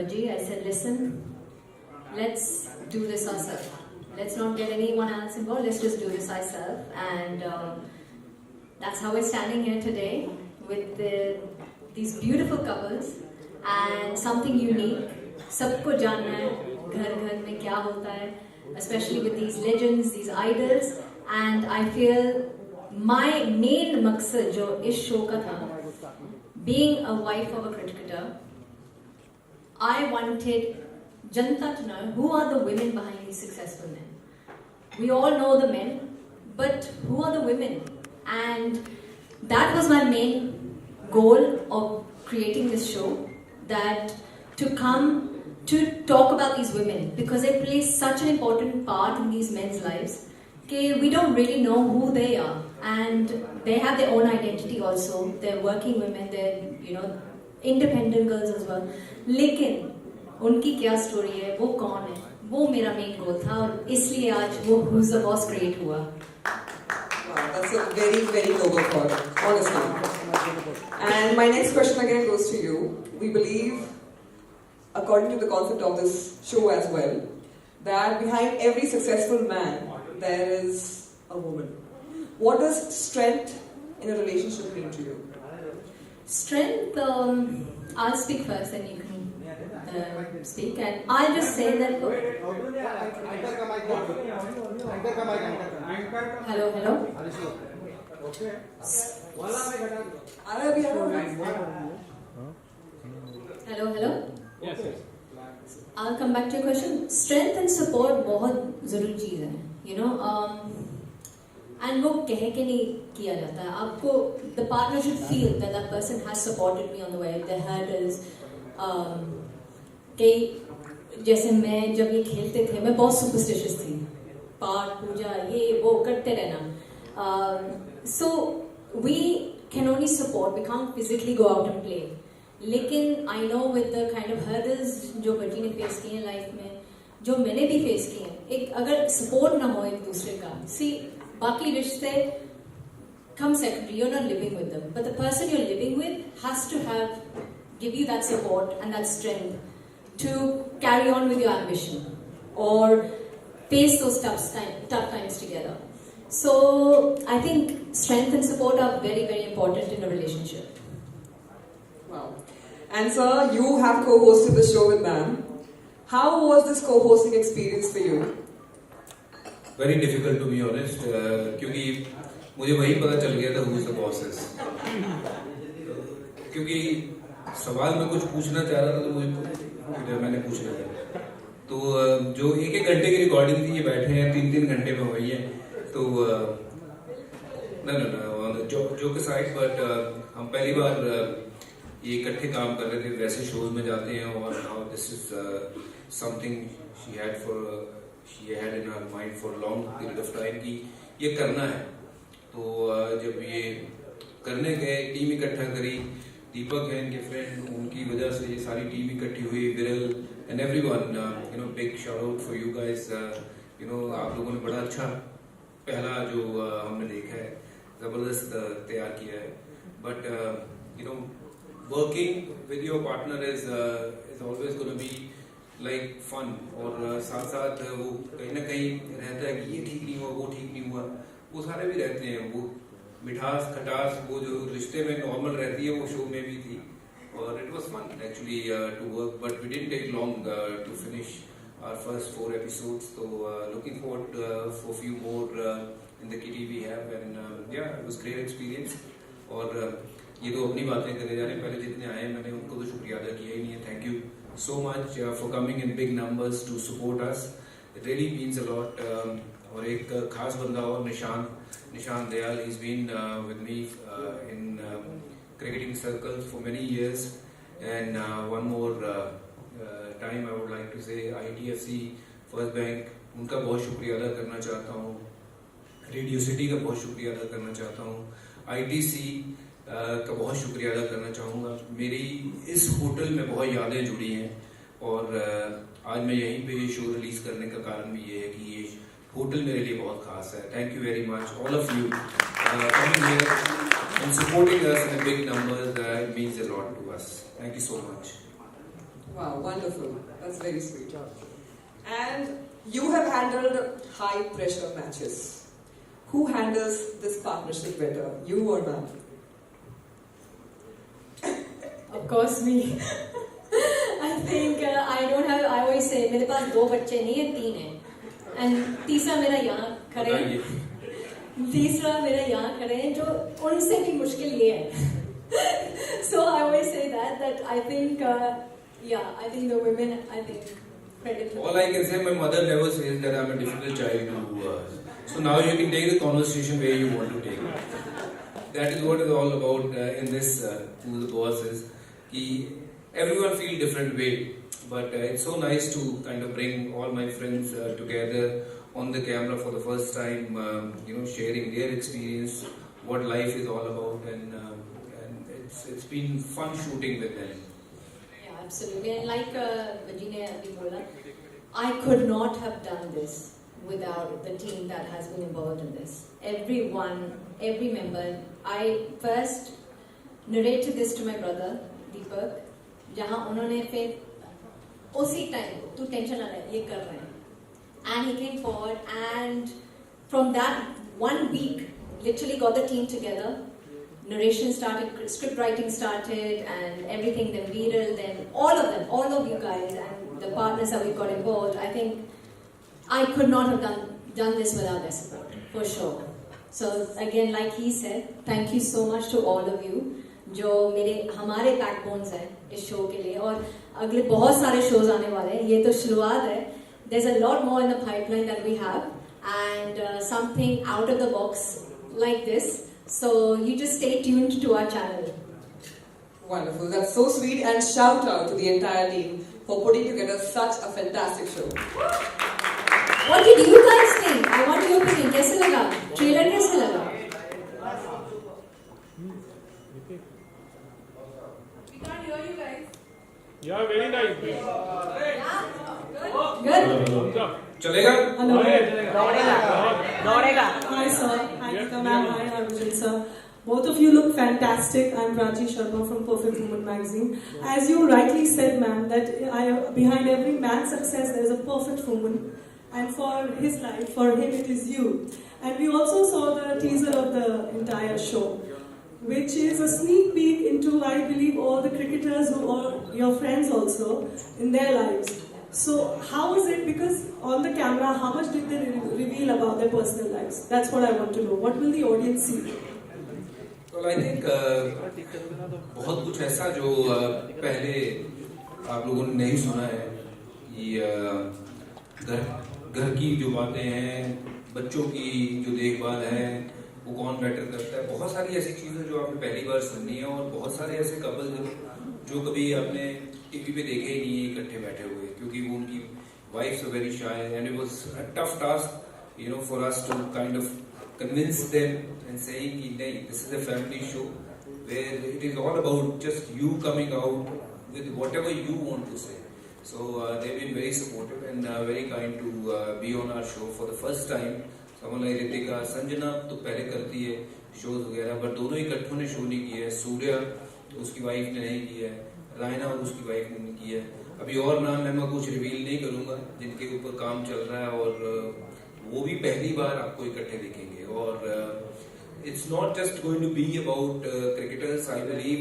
Bhaji. I said, listen, let's do this ourselves. Let's not get anyone else involved. Let's just do this ourselves. And that's how we're standing here today with these beautiful couples and something unique. सबको जानना है घर घर में क्या होता है, especially with these legends, these idols. And I feel my main मकसद जो इस शो का था, being a wife of a cricketer, I wanted Janata to know who are the women behind these successful men. We all know the men, but who are the women? And that was my main goal of creating this show, that to come to talk about these women, because they play such an important part in these men's lives. Okay, we don't really know who they are, and they have their own identity also. They're working women, they're independent girls as well. लेकिन उनकी क्या story है, वो कौन है, वो मेरा main goal था, और इसलिए आज वो Who's the Boss क्रिएट हुआ. Wow, that's a very, very noble thought, honestly. And my next question again goes to you. We believe, according to the concept of this show as well, that behind every successful man, there is a woman. What does strength in a relationship mean to you? Strength, I'll speak first and you can speak, and I'll just say that. Hello. Hello. Yes. I'll come back to your question. Strength and support बहुत ज़रूरी चीज़ है, and वो कह के नहीं किया जाता है. आपको the partner should feel that that person has supported me on the way. The hurdles, कई जैसे मैं जब ये खेलते थे, मैं बहुत सुपरस्टिशियस थी, पाठ पूजा ये वो करते रहना. So we can only support, we can't physically go out and play. लेकिन I know with the kind of hurdles जो बच्ची ने फेस किए हैं लाइफ में, जो मैंने भी फेस किए हैं, एक अगर सपोर्ट ना हो एक दूसरे का, see बाकी रिश्ते come secondary, you're not living with them, but the person you're living with has to give you that support and that strength to carry on with your ambition or face those tough times together. So I think strength and support are very, very important in a relationship. Wow. And sir, you have co-hosted the show with ma'am. How was this co-hosting experience for you? Very difficult to be honest, क्योंकि मुझे वही पता चल गया था who is the bosses. क्योंकि सवाल मैं कुछ पूछना चाह रहा था तो मुझे मैंने पूछ लिया. तो जो एक घंटे की रिकॉर्डिंग थी, ये बैठे हैं 3 घंटे में हुई है. तो जोक साइड, बट हम पहली बार ये इकट्ठे काम कर रहे थे. वैसे शोज में जाते हैं और how this is something she had in her mind for long period of time कि ये करना है. तो जब ये करने गए, टीम इकट्ठा करी, दीपक है इनके फ्रेंड, उनकी वजह से ये सारी टीम इकट्ठी हुई, विरल and everyone, big shout out for you guys. आप लोगों ने बड़ा अच्छा पहला जो हमने देखा है, जबरदस्त तैयार किया है. But working with your partner is always gonna be like fun. और साथ साथ वो कहीं ना कहीं रहता है कि ये ठीक नहीं हुआ, वो ठीक नहीं हुआ, वो सारे भी रहते हैं. वो मिठास खटास वो जो रिश्ते में नॉर्मल रहती है, वो शो में भी थी. और it was fun actually to work, but we didn't take long to finish our first 4 episodes. So looking forward for a few more in the kitty we have, and yeah, it was great experience. और ये तो अपनी बातें करे जा रहे हैं, पहले जितने आए मैंने उनको तो शुक्रिया अदा किया ही नहीं है. Thank you so much for coming in big numbers to support us. It really means a lot. और एक खास बंदा और निशान Dayal, he's been with me in cricketing circles for many years. And one more time I would like to say ITFC, first bank, उनका बहुत शुक्रिया अदा करना चाहता हूँ. रेडियो सिटी का बहुत शुक्रिया अदा करना चाहता हूँ. ITC का बहुत शुक्रिया अदा करना चाहूँगा. मेरी इस होटल में बहुत यादें जुड़ी हैं, और आज मैं यहीं पे ये शो रिलीज करने का कारण भी ये है कि ये होटल मेरे लिए बहुत खास है. Thank you very much all of you coming here and supporting us in a big numbers. It means a lot to us. Thank you so much. Wow, wonderful. That's very sweet. And you have handled high pressure matches. Who handles this partnership better, you or ma'am? Of course me. I think I don't have. I always say मेरे पास 2 बच्चे नहीं है, 3 हैं. And तीसरा मेरा यहाँ खड़े हैं. तीसरा मेरा यहाँ खड़े हैं जो उनसे भी मुश्किल ये है. So I always say that I think I think the women, I think credit. All I can say, my mother never says that I'm a difficult child to. So now you can take the conversation where you want to take it. That is what it's all about in this Who the Boss is. Everyone feel different way, but it's so nice to kind of bring all my friends together on the camera for the first time, sharing their experience, what life is all about, and it's been fun shooting with them. Yeah, absolutely. And like Virginia Bola, I could not have done this without the team that has been involved in this. Everyone, every member. I first narrated this to my brother Deepak, जहाँ उन्होंने फिर उसी time तू tension ना ले, ये कर रहे हैं. And he came forward, and from that 1 week, literally got the team together. Narration started, script writing started, and everything. Then Viral, then all of them, all of you guys, and the partners that we got involved. I think I could not have done this without their support, for sure. So again, like he said, thank you so much to all of you. जो हमारे backbones हैं इस show के लिए, और अगले बहुत सारे शोज आने वाले हैं. ये तो शुरुआत है. There's a lot more in the pipeline that we have, and something out of the box like this. So you just stay tuned to our channel. Wonderful. That's so sweet. And shout out to the entire team for putting together such a fantastic show. What did you guys think? I want your opinion. कैसे लगा? Trailer कैसे लगा? Yeah, very nice. Good. चलेगा? Hello. दौड़ेगा. Hi sir. Hi Geeta ma'am. Hi Arjun sir. Both of you look fantastic. I'm Prachi Sharma from Perfect Woman magazine. As you rightly said, ma'am, that behind every man's success there is a perfect woman, and for his life, for him, it is you. And we also saw the teaser of the entire show, which is a sneak peek into, I believe, all the cricketers who are your friends also in their lives. So how is it, because on the camera, how much did they reveal about their personal lives? That's what I want to know. What will the audience see? Well, I think बहुत कुछ ऐसा जो पहले आप लोगों ने नहीं सुना है. कि घर की जो बातें हैं, बच्चों की जो देखभाल है, वो कौन बेटर करता है. बहुत सारी ऐसी चीजें जो आपने पहली बार सुननी है, और बहुत सारे ऐसे कपल जो कभी आपने टीवी पे देखे ही नहीं इकट्ठे बैठे हुए, क्योंकि वो उनकी wives were very shy, and it was a tough task for us to kind of convince them and saying कि नहीं, this is a family show where it is all about just you coming out with whatever you want to say. So they've been very supportive and very kind to be on our show for the first time. Someone like Ritika, Sanjana तो पहले करती है shows वगैरह, पर दोनों इकट्ठों ने show नहीं किया है. सूर्या उसकी वाइफ ने नहीं किया है, रायना और उसकी वाइफ ने नहीं किया है. अभी और नाम मैं कुछ रिवील नहीं करूंगा जिनके ऊपर काम चल रहा है, और वो भी पहली बार आपको इकट्ठे दिखेंगे. और it's not just going to be about cricketers. I believe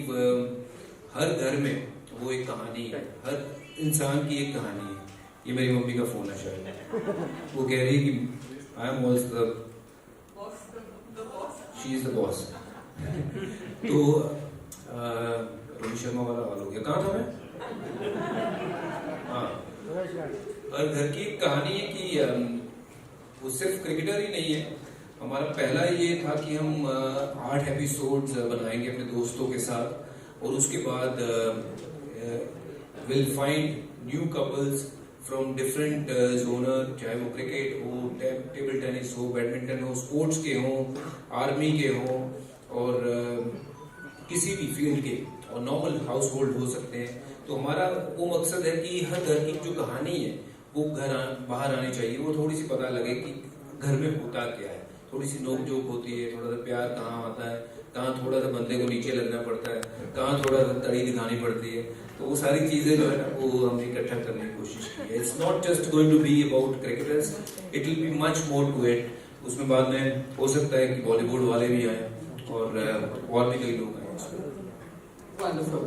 हर घर में वो एक कहानी है, हर इंसान की एक कहानी है. ये मेरी मम्मी का फोन है शायद, वो कह रही है कि I am also the she is the boss. तो रोहित शर्मा वाला हाल हो गया. कहाँ था मैं? हाँ, हर घर की एक कहानी है कि वो सिर्फ क्रिकेटर ही नहीं है. हमारा पहला ये था कि हम 8 एपिसोड्स बनाएंगे अपने दोस्तों के साथ, और उसके बाद will find new couples from different genre, चाहे वो क्रिकेट हो, टेबल टेनिस हो, बैडमिंटन हो, स्पोर्ट्स के हों, आर्मी के हों, और किसी भी फील्ड के, और नॉर्मल हाउस होल्ड हो सकते हैं. तो हमारा वो मकसद है कि हर घर की जो कहानी है वो बाहर आनी चाहिए. वो थोड़ी सी पता लगे कि घर में होता क्या है. थोड़ी सी नोक जोक होती है, थोड़ा सा प्यार कहाँ आता है, कहाँ थोड़ा सा बंदे को नीचे लगना पड़ता है, कहाँ थोड़ा सा तड़ी दिखानी पड़ती है. तो वो सारी चीजें जो है ना वो हमने इकट्ठा करने की कोशिश की है. It's not just going to be about cricketers, it will be much more to it. उसमें बाद में हो सकता है कि बॉलीवुड वाले भी आए और भी कई लोग आए. Wonderful.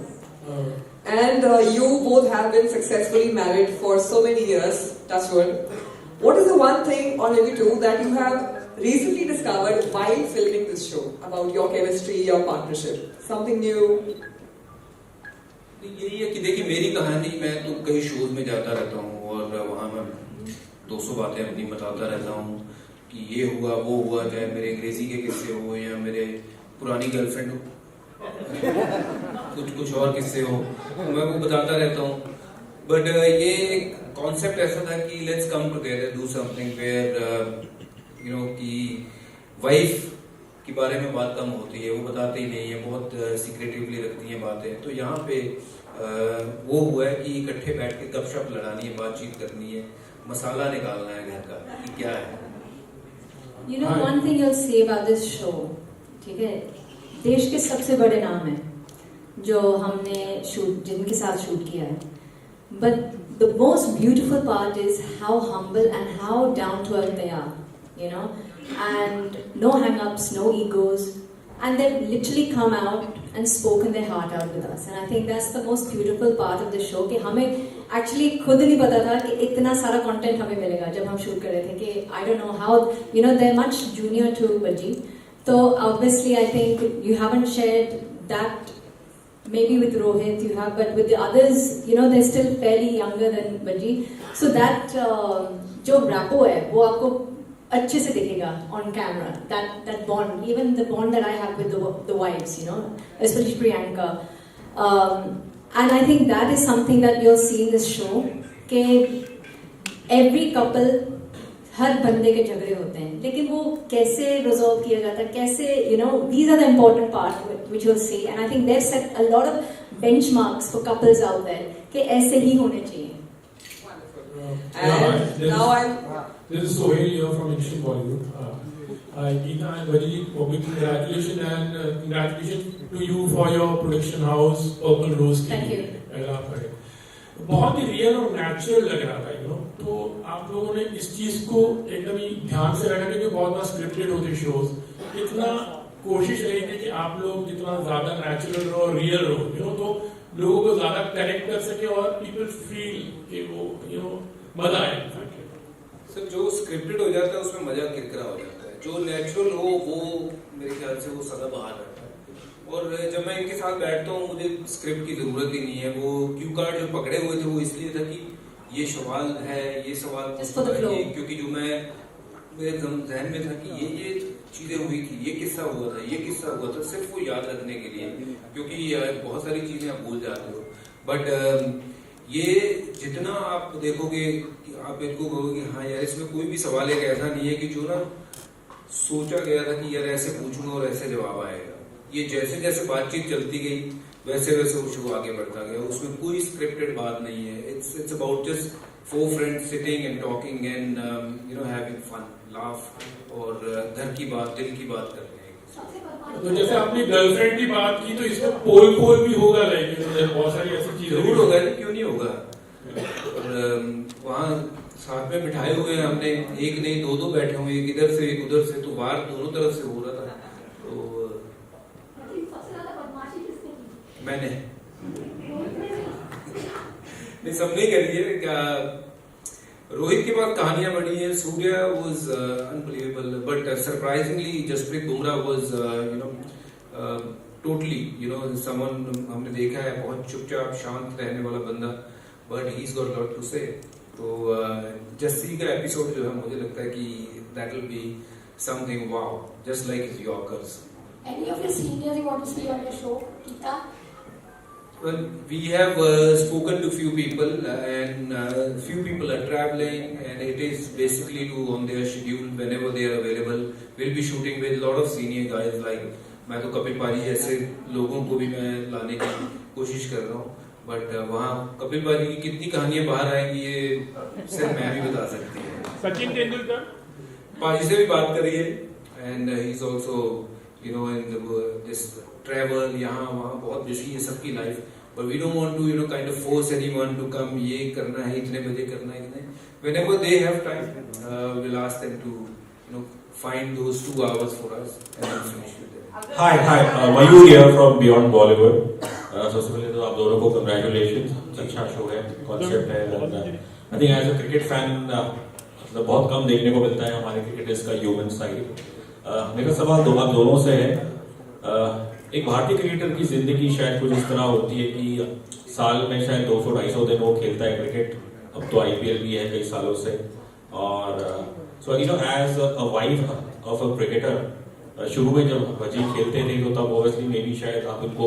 And you both have been successfully married for so many years, touch wood. What is the one thing, or maybe two, that you have recently discovered while filming this show about your chemistry, your partnership? Something new? यही है कि देखिए मेरी कहानी, मैं तो कई shows में जाता रहता हूँ और वहाँ मैं 200 बातें अपनी बताता रहता हूँ कि ये हुआ वो हुआ, चाहे मेरे अंग्रेजी के किस्से हो या मेरे पुरानी गर्लफ्रेंड हो, कुछ और किस्से हो, मैं वो बताता रहता हूँ. बट ये कॉन्सेप्ट ऐसा था कि let's come together, do something where you know कि वाइफ के बारे में बात कम होती है, वो बताते ही नहीं है, बहुत सीक्रेटिवली रखती हैं बातें. तो यहाँ पे वो हुआ है कि इकट्ठे बैठ के गपशप लड़ानी है, बातचीत करनी है, मसाला निकालना है घर का कि क्या है. You know one thing you'll say about this show, ठीक है, देश के सबसे बड़े नाम हैं जो हमने जिनके साथ शूट किया है, but the most beautiful part is how humble and how down to earth they are, you know, and no hang-ups, no egos, and they've literally come out and spoken their heart out with us, and I think that's the most beautiful part of the show कि हमें actually खुद नहीं पता था कि इतना सारा content हमें मिलेगा जब हम शूट कर रहे थे कि I don't know how, you know, they're much junior to Baji, so obviously I think you haven't shared that maybe with Rohit you have, but with the others, you know, they're still fairly younger than Baji, so that जो rapport है वो आपको अच्छे से दिखेगा on camera, that bond, even the bond that I have with the wives, you know, especially Priyanka, and I think that is something that you'll see in this show कि every couple, हर बंदे के झगड़े होते हैं, लेकिन वो कैसे resolve किया जाता है, कैसे, you know, these are the important parts which you'll see, and I think they've set a lot of benchmarks for couples out there कि ऐसे ही होने चाहिए. And now This is Sohail here from Ancient Bollywood. Geeta and Baji, public congratulations and congratulations to you for your production house, Purple Rose. Thank you. बहुत ही real और natural लग रहा था, you know. तो आप लोगों ने इस चीज को एकदम ही ध्यान से रखा, क्योंकि बहुत बार स्क्रिप्टेड होते शोज, इतना कोशिश रही थी कि आप लोग जितना ज्यादा नेचुरल रहो, रियल रहो, यू नो, तो लोगों को ज्यादा कनेक्ट कर सके और पीपल फील कि वो, यू नो, मजा आए. सर जो स्क्रिप्टेड हो जाता है उसमें मजा किरकिरा हो जाता है, जो नेचुरल हो वो मेरे ख्याल से वो सदा बाहर रहता है. और जब मैं इनके साथ बैठता हूँ मुझे स्क्रिप्ट की जरूरत ही नहीं है. वो क्यू कार्ड जो पकड़े हुए थे वो इसलिए था कि ये सवाल है, ये सवाल क्योंकि जो मैं मेरे जहन में था कि ये चीजें हुई थी, ये किस्सा हुआ था, ये किस्सा हुआ था, सिर्फ वो याद रखने के लिए, क्योंकि बहुत सारी चीजें आप भूल जाते हो. बट ये जितना आप देखोगे आप इनको कहोगे हाँ यार इसमें कोई भी सवाल एक ऐसा नहीं है कि जो ना सोचा गया था कि यार ऐसे पूछूंगा और ऐसे जवाब आएगा. ये जैसे जैसे बातचीत चलती गई वैसे वैसे वो शो आगे बढ़ता गया. उसमें कोई स्क्रिप्टेड बात नहीं है. It's about just 4 friends sitting and talking and you know having fun, laugh और घर की बात, दिल की बात करते हैं. तो जैसे आपने गर्लफ्रेंड की बात की तो इसमें पोल भी होगा, लाइक बहुत सारी ऐसी चीजें जरूर होगा, क्यों नहीं होगा. और वहाँ साथ में बिठाए हुए हैं हमने, एक नहीं दो बैठे हुए, एक इधर से एक उधर से, तो बाहर दोनों तरफ से हो रहा था. तो मैंने नहीं सबने करी है. क्या रोहित के पास कहानियां बड़ी हैं, Surya was unbelievable, but surprisingly Jasprit Bumrah was you know totally you know someone हमने देखा है बहुत चुपचाप शांत रहने वाला बंदा, but he is got lot to say. तो जस्सी का एपिसोड जो है मुझे लगता है कि that will be something wow, just like his yorkers. Any of your seniors you want to see on your show, Geeta? Well, we have spoken to few people and few people are traveling and it is basically to on their schedule whenever they are available. We'll be shooting with a lot of senior guys like मैं तो कपिल पाजी जैसे लोगों को भी मैं लाने की कोशिश कर रहा हूँ. बट वहाँ कपिल पाजी की कितनी कहानियाँ बाहर आएंगी ये सिर्फ मैं भी बता सकती हूँ. सचिन तेंदुलकर पाजी से भी बात करिए and he is also you know in this travel यहाँ वहाँ बहुत बिजी है सबकी life. but we don't want to kind of force anyone to come. ये करना है इतने बजे करना है इतने. Whenever they have time, we'll ask them to find those 2 hours for us and then finish with them. Hi, Mayur here from Beyond Bollywood. सबसे पहले तो आप दोनों को congratulations. अच्छा शो है, concept है. I think as a cricket fan, मतलब बहुत कम देखने को मिलता है हमारे क्रिकेटर्स का ह्यूमन साइड. मेरा सवाल आप दोनों से है. एक भारतीय क्रिकेटर की जिंदगी शायद कुछ इस तरह होती है कि साल में शायद 200-250 दिन वो खेलता है क्रिकेट. अब तो IPL भी है कई सालों से. और so as a wife of a cricketer, शुरू में जब भजी खेलते थे तो तब ऑब्वियसली मे बी शायद आप उनको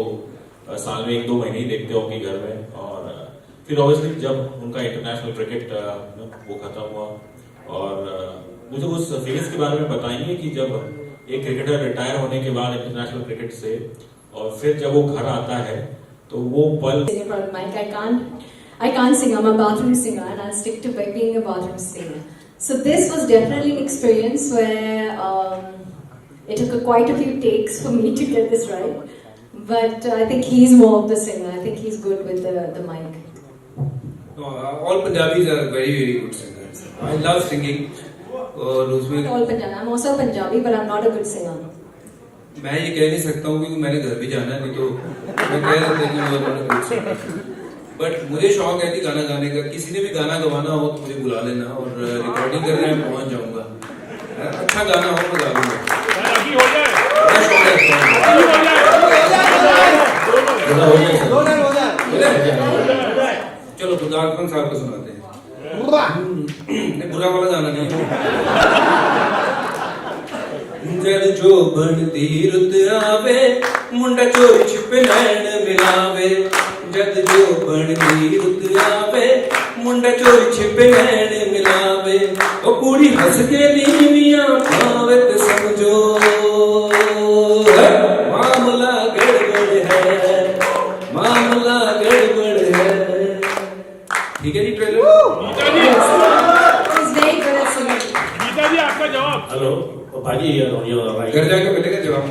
साल में 1-2 महीने ही देखते होंगे घर में. और फिर ऑब्वियसली जब उनका इंटरनेशनल क्रिकेट वो खत्म हुआ. और मुझे उस फेज के बारे में बताएंगे कि जब एक क्रिकेटर रिटायर होने के बाद इंटरनेशनल क्रिकेट से और फिर जब वो घर आता है तो वो पल. I can't sing. I'm a bathroom singer, and I'll stick to being a bathroom singer. So this was definitely an experience where it took quite a few takes for me to get this right. But I think he's more of the singer. I think he's good with the mic. No, all Punjabis are very good singers. I love singing. और उसमें All Punjabi. I'm also Punjabi, but I'm not a good singer. मैं ये कह नहीं सकता हूँ क्योंकि मैंने घर भी जाना है, नहीं तो मैं कह सकता हूँ कि बट मुझे शौक है कि गाना गाने का. किसी ने भी गाना गवाना हो तो मुझे बुला लेना और रिकॉर्डिंग करने में पहुंच जाऊंगा. अच्छा गाना हो तो गा लूंगा. चलो गुलजार खान साहब को सुनाते हैं. नहीं, बुरा वाला गाना नहीं है. जद जो बनती रुत आवे मुंडा चोरी छिपे नैन मिलावे. जद जो बनती रुत आवे मुंडा चोरी छिपे नैन मिलावे. ओ कुड़ी हंस के नीवियां पावे ते समझो मामला गड़बड़ है, मामला गड़बड़ है. ठीक है जी. ट्रेलर गीता जी आपका जवाब. हेलो भाजी, घर जाके मिलेगा जवाब.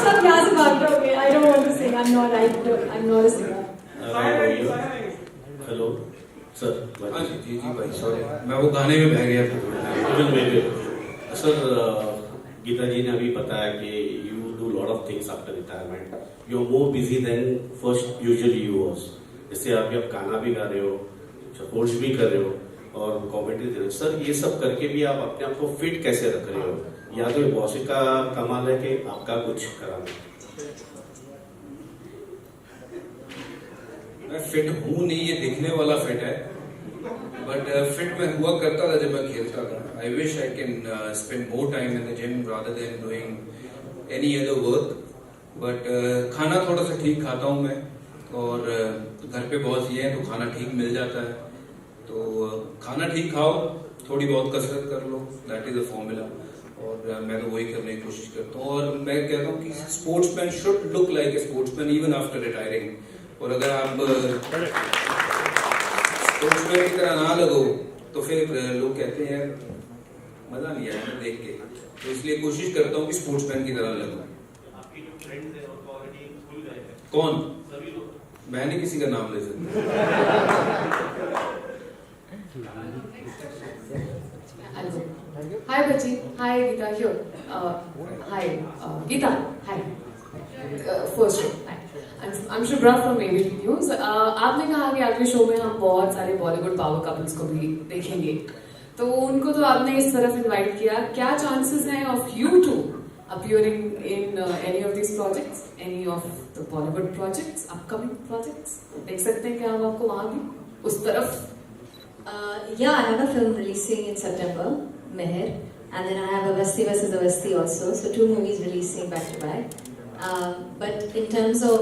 सब यहाँ से भाग रहे होंगे. I don't want to sing. I'm not a singer. Hello sir. जी भाई सॉरी, मैं वो गाने में बह गया था. सर गीता जी ने अभी बताया कि you do lot of things after retirement. You are more busy than first usually you was. इससे आप गाना भी गा रहे हो, कोर्स भी कर रहे हो और कॉमेंट्री दे रहे हो. सर ये सब करके भी आप अपने आप को फिट कैसे रख रहे हो? या तो बॉसी का कमाल है कि आपका कुछ कराना? मैं फिट हूँ नहीं, ये दिखने वाला फिट है. बट फिट मैं हुआ करता था जब मैं खेलता था. I wish I can spend more time in the gym rather than doing any other work. But खाना थोड़ा सा ठीक खाता हूँ मैं. और घर पे बॉस ये है तो खाना ठीक मिल जाता है. तो खाना ठीक खाओ, थोड़ी बहुत कसरत कर लो. That is a formula. और मैं तो वही करने की कोशिश करता हूँ. और मैं कहता हूँ कि sportsman should look like a sportsman even after retiring. और अगर आप स्पोर्ट्समैन की तरह ना लगो तो फिर लोग कहते हैं मजा नहीं आया देख के. तो इसलिए कोशिश करता हूँ कि स्पोर्ट्समैन की तरह लगो. कौन? मैं नहीं किसी का नाम ले सकता. Hi Bhaji, hi Geeta here. Hi Geeta, hi. First show. Hi. I'm Shubhra from ABP News. आपने कहा कि आपके शो में हम बहुत सारे बॉलीवुड पावर कपल्स को भी देखेंगे, तो उनको तो आपने इस तरफ इनवाइट किया. क्या चांसेस हैं of you to appearing in any of these projects, any of the Bollywood projects, upcoming projects? देख सकते हैं क्या हम आपको वहाँ भी उस तरफ? Yeah, I have a film releasing in September, Meher, and then I have Avasti vs. Avasti also. So 2 movies releasing back to back. But in terms of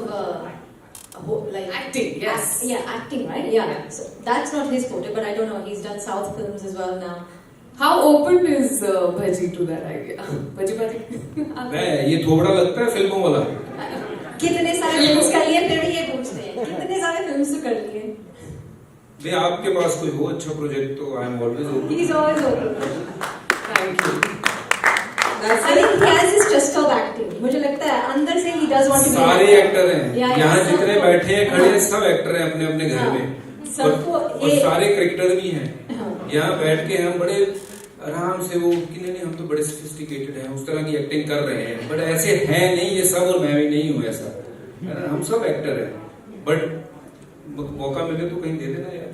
like Acting, yes. Acting, right? Yeah. So that's not his forte, but I don't know. He's done South films as well now. How open is Bhaji to that idea? Bhaji. मैं ये थोबड़ा लगता है फिल्मों वाला. कितने सारे films कर लिए फिर भी ये पूछते हैं कितने सारे फिल्म्स तो कर लिए. भाई आपके पास कोई हो अच्छा प्रोजेक्ट तो I am always open. He is always open. Thank you. I think he has his trust of acting. मुझे लगता है अंदर से ही does want to be सारे an actor. एक्टर हैं Yeah, यहाँ सबको- जितने बैठे हैं खड़े हैं सब एक्टर हैं अपने अपने घर हाँ, में सबको और एक- सारे क्रिकेटर भी हैं हाँ। यहाँ बैठ के हम बड़े आराम से वो कि नहीं हम तो बड़े सोफिस्टिकेटेड हैं उस तरह की एक्टिंग कर रहे हैं बट ऐसे हैं नहीं ये सब और मैं भी नहीं हूँ ऐसा है ना, हम सब एक्टर हैं बट मौका मिले तो कहीं दे देना यार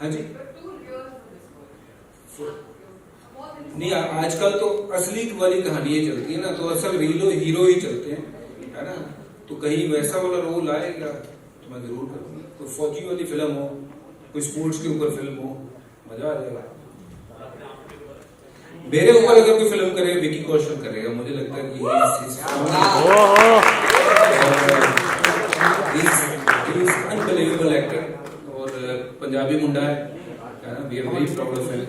हाँ जी नहीं आजकल तो असली वाली कहानी चलती है ना तो असल हीरो ही चलते हैं है ना तो कहीं वैसा वाला रोल आएगा तो मैं जरूर करूँगा कोई फौजी वाली फिल्म हो कोई स्पोर्ट्स के ऊपर फिल्म हो मजा आ जाएगा मेरे ऊपर अगर कोई फिल्म करेगा विकी कौशल करेगा मुझे लगता है कि अनबिलीवेबल एक्टर और पंजाबी मुंडा है ना we are very proud of him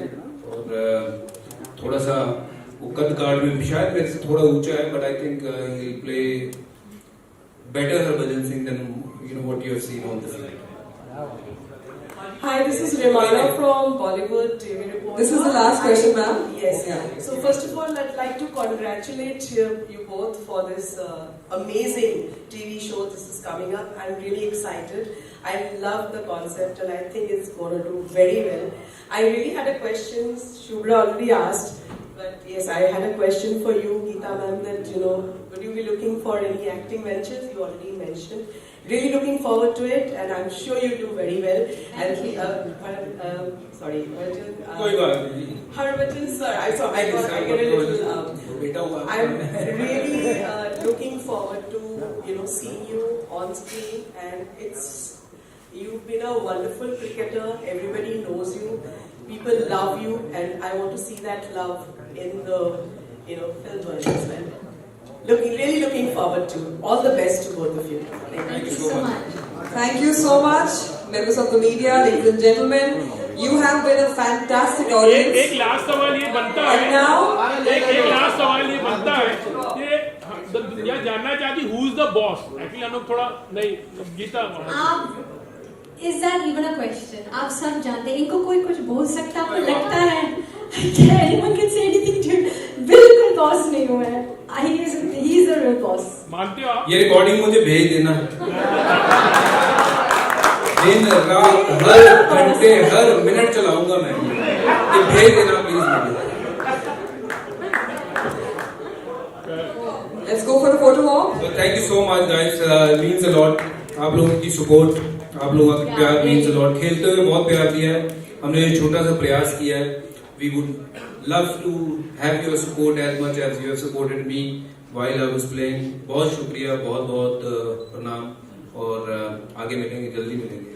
और थोड़ा सा वो कद काट में शायद मेरे से थोड़ा ऊंचा है but I think he will play better Harbhajan Singh than you know what you have seen on the film Hi, this is Rimana from Bollywood TV Report. This is the last question, ma'am. Yes. Yeah. So first of all, I'd like to congratulate you both for this amazing TV show. This is coming up. I'm really excited. I love the concept and I think it's going to do very well. I really had a question. Shubhra already asked. But yes, I had a question for you, Geeta ma'am, that would you be looking for any acting ventures? You already mentioned. Really looking forward to it, and I'm sure you do very well. Thank you. Sorry, कोई बात नहीं Harbhajan sir, I get a little. बेटा हुआ I'm really looking forward to seeing you on screen, and you've been a wonderful cricketer. Everybody knows you. People love you, and I want to see that love in the film version as well. Really looking forward to. All the best to both of you. Thank you so much. Thank you so much, members of the media, ladies and gentlemen. You have been a fantastic audience. एक last सवाल ये बनता है And now, एक last सवाल ये बनता है कि दुनिया जानना चाहती who is the boss actually हम लोग थोड़ा नहीं गीता आप Is that even a question? आप सब जानते हैं इनको कोई कुछ बोल सकता है आपको लगता है क्या anyone can say anything to you? बिल्कुल बॉस नहीं हुआ है he is the real boss. मानते हो आप ये रिकॉर्डिंग मुझे भेज देना दिन रात हर घंटे हर मिनट चलाऊंगा मैं ये भेज देना प्लीज मुझे let's go for the photo op. So thank you so much guys means a lot आप लोगों की सपोर्ट आप लोगों का प्यार means a lot खेलते हुए बहुत प्यार दिया है हमने ये छोटा सा प्रयास किया है we would love to have your support as much as you have supported me while I was playing बहुत शुक्रिया बहुत बहुत प्रणाम और आगे मिलेंगे जल्दी मिलेंगे